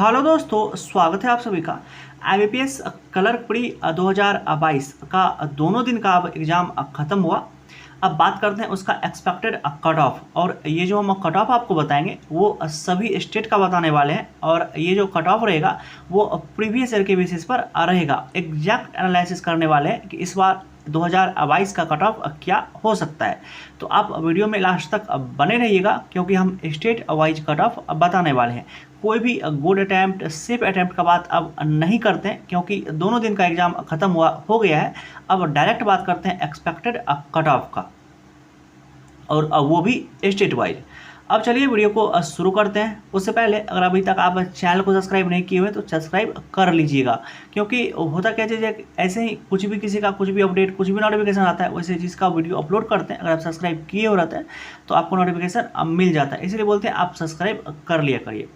Hello दोस्तों, स्वागत है आप सभी का। IBPS क्लर्क प्री 2022 का दोनों दिन का अब एग्ज़ाम ख़त्म हुआ। अब बात करते हैं उसका एक्सपेक्टेड कट ऑफ। और ये जो हम कट ऑफ आपको बताएंगे वो सभी स्टेट का बताने वाले हैं, और ये जो कट ऑफ रहेगा वो प्रीवियस ईयर के बेसिस पर रहेगा। एग्जैक्ट एनालिसिस करने वाले हैं कि इस बार 2022 का कट ऑफ क्या हो सकता है। तो आप वीडियो में लास्ट तक बने रहिएगा, क्योंकि हम स्टेट वाइज कट ऑफ बताने वाले हैं। कोई भी गुड अटैम्प्ट सेफ अटैम्प्ट का बात अब नहीं करते हैं, क्योंकि दोनों दिन का एग्ज़ाम ख़त्म हो गया है। अब डायरेक्ट बात करते हैं एक्सपेक्टेड कट ऑफ का, और वो भी स्टेट वाइज। अब चलिए वीडियो को शुरू करते हैं। उससे पहले अगर अभी तक आप चैनल को सब्सक्राइब नहीं किए हुए तो सब्सक्राइब कर लीजिएगा, क्योंकि होता क्या चीज़ है, ऐसे ही कुछ भी किसी का कुछ भी अपडेट कुछ भी नोटिफिकेशन आता है, वैसे चीज़ का वीडियो अपलोड करते हैं, अगर आप सब्सक्राइब किए हो रहते हैं तो आपको नोटिफिकेशन मिल जाता है। इसलिए बोलते हैं आप सब्सक्राइब कर लिया करिए।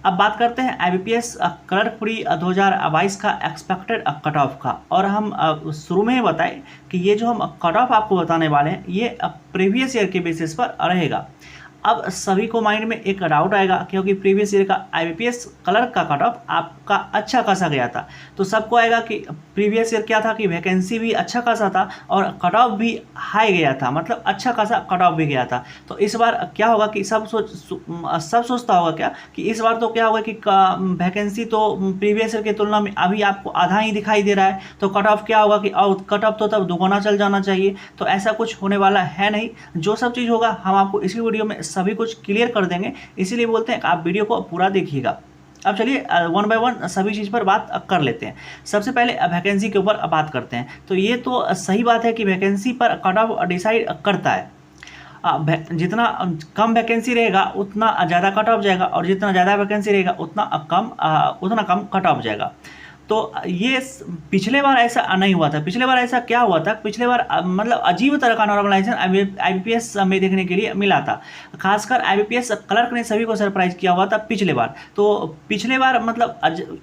अब बात करते हैं IBPS क्लर्क प्री 2022 का एक्सपेक्टेड कट ऑफ का। और हम शुरू में ही बताएं कि ये जो हम कट ऑफ आपको बताने वाले हैं ये प्रीवियस ईयर के बेसिस पर रहेगा। अब सभी को माइंड में एक डाउट आएगा, क्योंकि प्रीवियस ईयर का IBPS क्लर्क का कट ऑफ आपका अच्छा खासा गया था। तो सबको आएगा कि प्रीवियस ईयर क्या था कि वैकेंसी भी अच्छा खासा था और कट ऑफ भी हाई गया था, मतलब अच्छा खासा कट ऑफ भी गया था। तो इस बार क्या होगा कि सब सोचता होगा क्या कि इस बार तो क्या होगा कि वैकेंसी तो प्रीवियस ईयर की तुलना में अभी आपको आधा ही दिखाई दे रहा है, तो कट ऑफ क्या होगा कि कट ऑफ तो तब दुगुना चल जाना चाहिए। तो ऐसा कुछ होने वाला है नहीं। जो सब चीज़ होगा हम आपको इसी वीडियो में सभी कुछ क्लियर कर देंगे, इसीलिए बोलते हैं कि आप वीडियो को पूरा देखिएगा। अब चलिए वन बाय वन सभी चीज़ पर बात कर लेते हैं। सबसे पहले वैकेंसी के ऊपर बात करते हैं। तो ये तो सही बात है कि वैकेंसी पर कट ऑफ डिसाइड करता है। जितना कम वैकेंसी रहेगा उतना ज़्यादा कट ऑफ जाएगा, और जितना ज़्यादा वैकेंसी रहेगा उतना कम कट ऑफ जाएगा। तो ये पिछले बार ऐसा नहीं हुआ था। पिछले बार ऐसा क्या हुआ था, पिछले बार मतलब अजीब तरह का नॉर्मलाइजेशन IBPS में देखने के लिए मिला था। खासकर IBPS क्लर्क ने सभी को सरप्राइज किया हुआ था पिछले बार। तो पिछले बार मतलब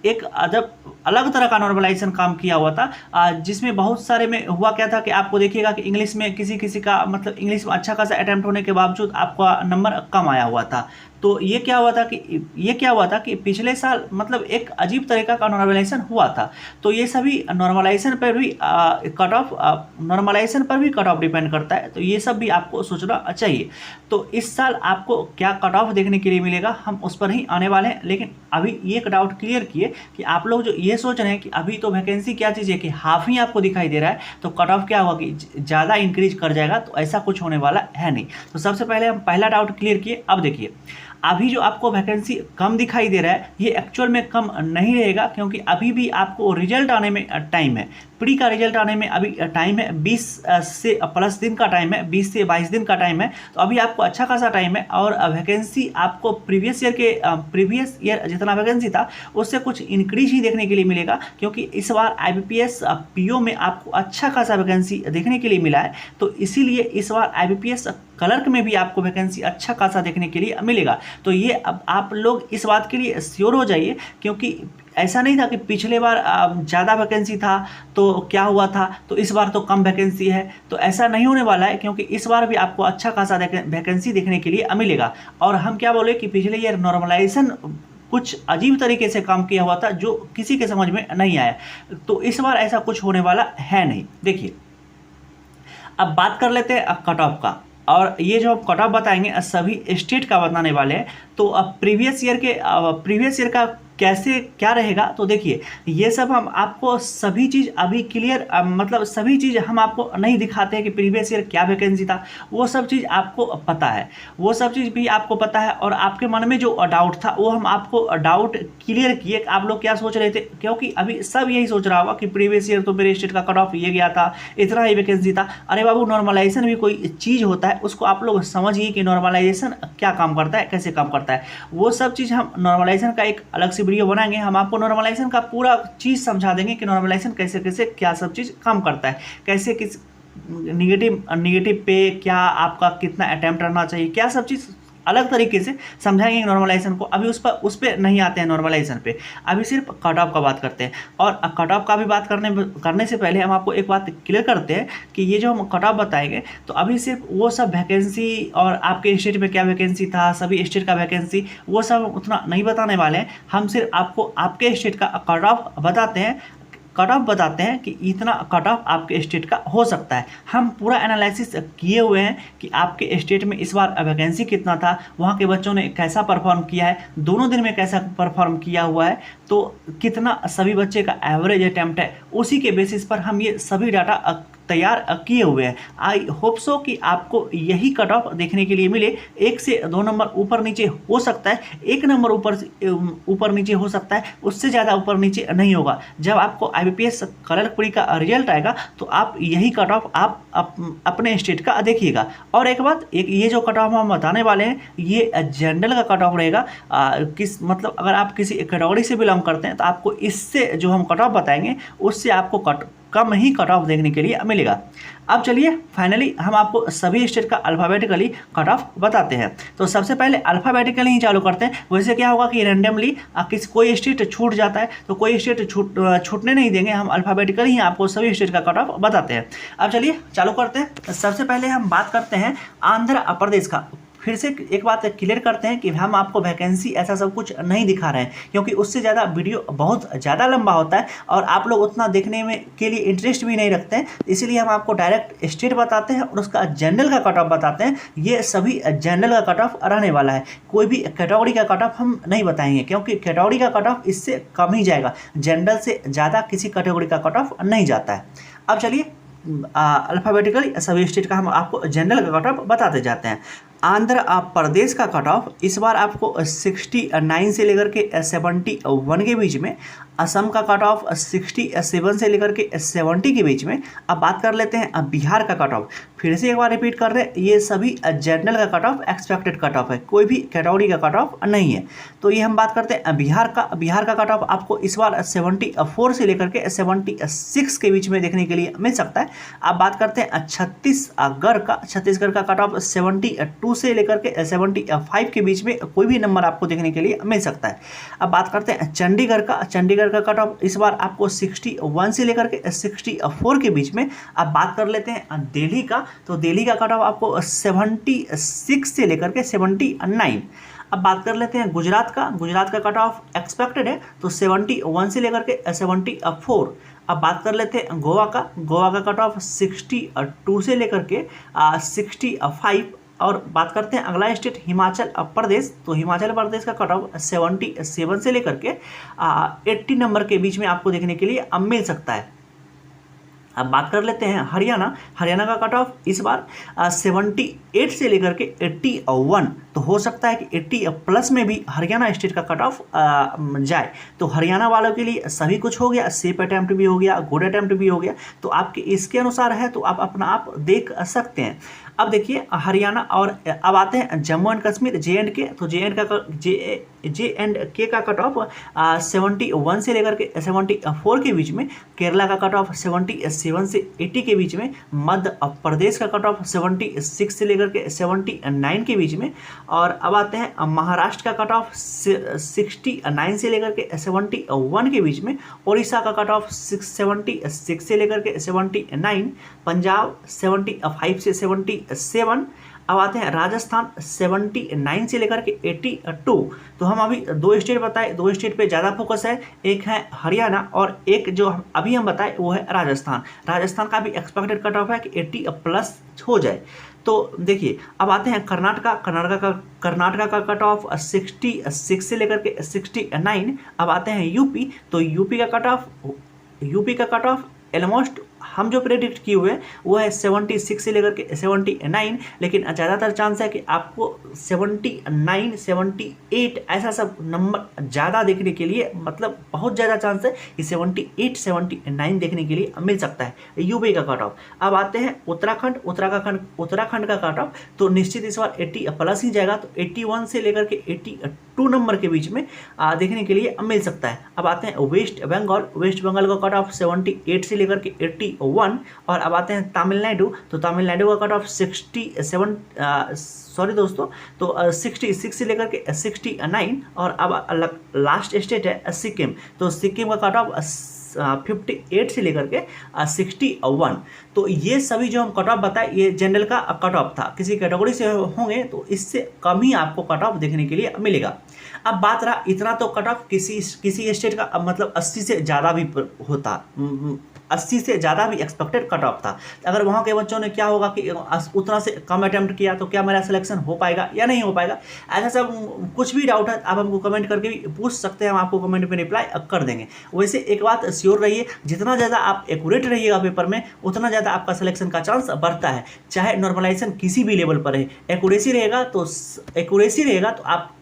एक अजब अलग तरह का नॉर्मलाइजेशन काम किया हुआ था, जिसमें बहुत सारे में हुआ क्या था कि आपको देखिएगा कि इंग्लिश में किसी का मतलब इंग्लिश में अच्छा खासा अटैम्प्ट होने के बावजूद आपका नंबर कम आया हुआ था। तो ये क्या हुआ था कि पिछले साल मतलब एक अजीब तरीका का नॉर्मलाइजेशन हुआ था। तो ये सभी नॉर्मलाइजेशन पर भी कट ऑफ डिपेंड करता है। तो ये सब भी आपको सोचना चाहिए। तो इस साल आपको क्या कट ऑफ देखने के लिए मिलेगा हम उस पर ही आने वाले हैं। लेकिन अभी एक डाउट क्लियर किए कि आप लोग जो ये सोच रहे हैं कि अभी तो वैकेंसी क्या चीज़ है कि हाफ ही आपको दिखाई दे रहा है, तो कट ऑफ क्या होगा कि ज़्यादा इंक्रीज कर जाएगा। तो ऐसा कुछ होने वाला है नहीं। तो सबसे पहले हम पहला डाउट क्लियर किए। अब देखिए, अभी जो आपको वैकेंसी कम दिखाई दे रहा है ये एक्चुअल में कम नहीं रहेगा, क्योंकि अभी भी आपको रिजल्ट आने में टाइम है। प्री का रिजल्ट आने में अभी टाइम है, 20 से प्लस दिन का टाइम है, 20 से 22 दिन का टाइम है। तो अभी आपको अच्छा खासा टाइम है। और वैकेंसी आपको प्रीवियस ईयर जितना वैकेंसी था उससे कुछ इंक्रीज ही देखने के लिए मिलेगा, क्योंकि इस बार IBPS PO में आपको अच्छा खासा वैकेंसी देखने के लिए मिला है। तो इसीलिए इस बार IBPS क्लर्क में भी आपको वैकेंसी अच्छा खासा देखने के लिए मिलेगा। तो ये अब आप लोग इस बात के लिए श्योर हो जाइए, क्योंकि ऐसा नहीं था कि पिछले बार ज़्यादा वैकेंसी था तो क्या हुआ था, तो इस बार तो कम वैकेंसी है। तो ऐसा नहीं होने वाला है, क्योंकि इस बार भी आपको अच्छा खासा वैकेंसी देखने के लिए मिलेगा। और हम क्या बोले कि पिछले ईयर नॉर्मलाइजेशन कुछ अजीब तरीके से काम किया हुआ था, जो किसी के समझ में नहीं आया। तो इस बार ऐसा कुछ होने वाला है नहीं। देखिए, अब बात कर लेते हैं कट ऑफ का। और ये जो हम कट ऑफ बताएंगे सभी स्टेट का बताने वाले हैं। तो अब प्रीवियस ईयर का कैसे क्या रहेगा, तो देखिए ये सब हम आपको सभी चीज़ अभी क्लियर मतलब सभी चीज़ हम आपको नहीं दिखाते हैं कि प्रीवियस ईयर क्या वैकेंसी था। वो सब चीज़ आपको पता है, वो सब चीज़ भी आपको पता है। और आपके मन में जो डाउट था वो हम आपको डाउट क्लियर किए। आप लोग क्या सोच रहे थे, क्योंकि अभी सब यही सोच रहा होगा कि प्रीवियस ईयर तो मेरे स्टेट का कट ऑफ ये गया था, इतना ही वैकेंसी था। अरे बाबू, नॉर्मलाइजेशन भी कोई चीज़ होता है, उसको आप लोग समझिए कि नॉर्मलाइजेशन क्या काम करता है, कैसे काम करता है। वो सब चीज़ हम नॉर्मलाइजेशन का एक अलग से वीडियो बनाएंगे। हम आपको नॉर्मलाइजेशन का पूरा चीज़ समझा देंगे कि नॉर्मलाइजेशन कैसे कैसे क्या सब चीज़ काम करता है, कैसे किस निगेटिव पे क्या आपका कितना अटैम्प्ट रहना चाहिए, क्या सब चीज़ अलग तरीके से समझाएंगे नॉर्मलाइजेशन को। अभी उस पर नहीं आते हैं नॉर्मलाइजेशन पे, अभी सिर्फ कट ऑफ का बात करते हैं। और कट ऑफ का भी बात करने से पहले हम आपको एक बात क्लियर करते हैं कि ये जो हम कट ऑफ बताएंगे तो अभी सिर्फ वो सब वैकेंसी और आपके स्टेट में क्या वैकेंसी था, सभी स्टेट का वैकेंसी, वो सब उतना नहीं बताने वाले हैं। हम सिर्फ आपको आपके स्टेट का कट ऑफ बताते हैं, कट ऑफ बताते हैं कि इतना कट ऑफ आपके स्टेट का हो सकता है। हम पूरा एनालिसिस किए हुए हैं कि आपके स्टेट में इस बार वैकेंसी कितना था, वहाँ के बच्चों ने कैसा परफॉर्म किया है, दोनों दिन में कैसा परफॉर्म किया हुआ है, तो कितना सभी बच्चे का एवरेज अटैम्प्ट है, उसी के बेसिस पर हम ये सभी डाटा तैयार किए हुए हैं। आई होप सो कि आपको यही कट ऑफ देखने के लिए मिले। 1 से 2 नंबर ऊपर नीचे हो सकता है, 1 नंबर ऊपर नीचे हो सकता है, उससे ज़्यादा ऊपर नीचे नहीं होगा। जब आपको IBPS क्लर्क प्री का रिजल्ट आएगा तो आप यही कट ऑफ आप अपने स्टेट का देखिएगा। और एक बात, ये जो कट ऑफ हम बताने वाले हैं ये जनरल का कट ऑफ रहेगा। किस मतलब अगर आप किसी कैटेगरी से बिलोंग करते हैं तो आपको इससे जो हम कट ऑफ बताएंगे उससे आपको कम ही कट ऑफ देखने के लिए मिलेगा। अब चलिए फाइनली हम आपको सभी स्टेट का अल्फ़ाबेटिकली कट ऑफ बताते हैं। तो सबसे पहले अल्फ़ाबेटिकली ही चालू करते हैं। वैसे क्या होगा कि रैंडमली कोई स्टेट छूट जाता है तो कोई स्टेट छूटने नहीं देंगे, हम अल्फ़ाबेटिकली ही आपको सभी स्टेट का कट ऑफ बताते हैं। अब चलिए चालू करते हैं। सबसे पहले हम बात करते हैं आंध्र प्रदेश का। फिर से एक बात क्लियर करते हैं कि हम आपको वैकेंसी ऐसा सब कुछ नहीं दिखा रहे हैं, क्योंकि उससे ज़्यादा वीडियो बहुत ज़्यादा लंबा होता है और आप लोग उतना देखने में के लिए इंटरेस्ट भी नहीं रखते हैं। इसलिए हम आपको डायरेक्ट स्टेट बताते हैं और उसका जनरल का कट ऑफ बताते हैं। ये सभी जनरल का कट ऑफ रहने वाला है, कोई भी कैटेगरी का कट ऑफ हम नहीं बताएंगे, क्योंकि कैटेगरी का कट ऑफ इससे कम ही जाएगा, जनरल से ज़्यादा किसी कैटेगरी का कट ऑफ नहीं जाता है। अब चलिए अल्फ़ाबेटिकली सभी स्टेट का हम आपको जनरल का कट ऑफ बताते जाते हैं। आंध्र प्रदेश का कट ऑफ इस बार आपको 69 से लेकर के 71 के बीच में, असम का कट ऑफ 67 से लेकर के 70 के बीच में। अब बात कर लेते हैं बिहार का कट ऑफ। फिर से एक बार रिपीट कर रहे हैं, ये सभी जनरल का cut off expected cut off है, कोई भी कैटेगरी का कट ऑफ नहीं है। तो ये हम बात करते हैं बिहार का कट ऑफ आपको इस बार 74 से लेकर के 76 के बीच में देखने के लिए मिल सकता है। अब बात करते हैं छत्तीसगढ़ का कट ऑफ 72 से लेकर के 75 के बीच में कोई भी नंबर आपको देखने के लिए मिल सकता है। अब बात करते हैं चंडीगढ़ का कट ऑफ इस बार आपको 61 से लेकर के 64 के बीच में। अब बात कर लेते हैं दिल्ली का, तो दिल्ली का कट ऑफ आपको 76 से लेकर के 79। अब बात कर लेते हैं गुजरात का कट ऑफ एक्सपेक्टेड है तो 71 से लेकर के 74। अब बात कर लेते हैं गोवा का कट ऑफ 62 से लेकर के 65। और बात करते हैं अगला स्टेट हिमाचल प्रदेश, तो हिमाचल प्रदेश का कट ऑफ 77 से लेकर के 80 नंबर के बीच में आपको देखने के लिए मिल सकता है। अब बात कर लेते हैं हरियाणा का कट ऑफ इस बार 78 से लेकर के 81, तो हो सकता है कि 80 प्लस में भी हरियाणा स्टेट का कट ऑफ जाए। तो हरियाणा वालों के लिए सभी कुछ हो गया, सेफ अटैम्प्ट भी हो गया, गुड अटैम्प्ट भी हो गया, तो आपके इसके अनुसार है तो आप अपना आप देख सकते हैं। अब देखिए हरियाणा, और अब आते हैं जम्मू एंड कश्मीर JNK, तो JNK का कट ऑफ 71 से लेकर के 74 के बीच में, केरला का कट ऑफ 77 से 80 के बीच में, मध्य प्रदेश का कट ऑफ 76 से लेकर के 79 के बीच में। और अब आते हैं महाराष्ट्र का कट ऑफ 69 से लेकर के 71 के बीच में, उड़ीसा का कट ऑफ 76 से लेकर के 79, पंजाब 75 से 77। अब आते हैं राजस्थान 79 से लेकर के 82। तो हम अभी 2 स्टेट बताए, 2 स्टेट पे ज़्यादा फोकस है, एक है हरियाणा और एक जो अभी हम बताए वो है राजस्थान का भी एक्सपेक्टेड कट ऑफ है कि 80 प्लस हो जाए। तो देखिए अब आते हैं कर्नाटका का कट ऑफ 66 से लेकर के 69। अब आते हैं यूपी, तो यूपी का कट ऑफ ऑलमोस्ट हम जो प्रेडिक्ट किए हुए हैं वो है 76 से लेकर के 79, लेकिन ज़्यादातर चांस है कि आपको 79, 78 ऐसा सब नंबर ज़्यादा देखने के लिए, मतलब बहुत ज़्यादा चांस है कि 78, 79 देखने के लिए मिल सकता है यूपी का कट ऑफ। अब आते हैं उत्तराखंड का कट ऑफ, तो निश्चित इस बार 80 प्लस ही जाएगा, तो 81 से लेकर के 82 नंबर के बीच में देखने के लिए मिल सकता है। अब आते हैं वेस्ट बंगाल का कट ऑफ 78 से लेकर के 61। और अब आते हैं तमिलनाडु, तो तमिलनाडु का कट ऑफ 67, सॉरी दोस्तों, तो 66 से लेकर के 69। और अब लास्ट स्टेट है सिक्किम, तो सिक्किम का कट ऑफ 58 से लेकर के 61। तो ये सभी जो हम कट ऑफ बताए ये जनरल का कट ऑफ था, किसी कैटेगरी से होंगे तो इससे कम ही आपको कट ऑफ देखने के लिए मिलेगा। अब बात रहा इतना तो कट ऑफ किसी स्टेट का मतलब 80 से ज़्यादा भी होता, 80 से ज़्यादा भी एक्सपेक्टेड कट ऑफ था। अगर वहाँ के बच्चों ने क्या होगा कि उतना से कम अटैम्प्ट किया तो क्या मेरा सिलेक्शन हो पाएगा या नहीं हो पाएगा, ऐसा सब कुछ भी डाउट है आप हमको कमेंट करके भी पूछ सकते हैं, हम आपको कमेंट में रिप्लाई कर देंगे। वैसे एक बात श्योर रहिए, जितना ज़्यादा आप एक्यूरेट रहिएगा पेपर में उतना ज़्यादा आपका सिलेक्शन का चांस बढ़ता है, चाहे नॉर्मलाइजेशन किसी भी लेवल पर है। एक्यूरेसी रहेगा तो आप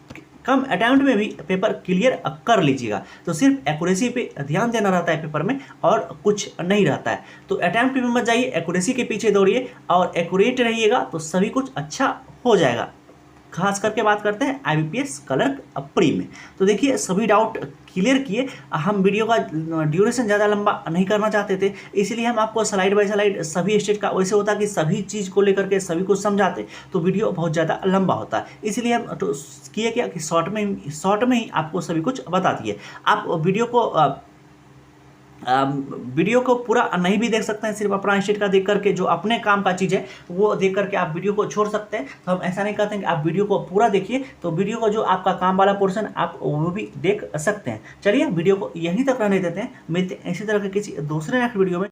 कम अटैम्प्ट में भी पेपर क्लियर कर लीजिएगा। तो सिर्फ एक्यूरेसी पे ध्यान देना रहता है पेपर में और कुछ नहीं रहता है। तो अटैम्प्ट में मत जाइए, एक्यूरेसी के पीछे दौड़िए और एक्यूरेट रहिएगा तो सभी कुछ अच्छा हो जाएगा। खास करके बात करते हैं IBPS क्लर्क प्री में। तो देखिए सभी डाउट क्लियर किए। हम वीडियो का ड्यूरेशन ज़्यादा लंबा नहीं करना चाहते थे, इसलिए हम आपको स्लाइड बाय स्लाइड सभी स्टेट का, वैसे होता कि सभी चीज़ को लेकर के सभी कुछ समझाते तो वीडियो बहुत ज़्यादा लंबा होता है, इसलिए हम तो किए क्या कि शॉर्ट में ही आपको सभी कुछ बता दिए। आप वीडियो को पूरा नहीं भी देख सकते हैं, सिर्फ अपना स्टेट का देख करके जो अपने काम का चीज़ है वो देख करके आप वीडियो को छोड़ सकते हैं। तो हम ऐसा नहीं कहते हैं कि आप वीडियो को पूरा देखिए, तो वीडियो को जो आपका काम वाला पोर्शन आप वो भी देख सकते हैं। चलिए वीडियो को यहीं तक रहने देते हैं, मिलते हैं इसी तरह के किसी दूसरे नेक्स्ट वीडियो में।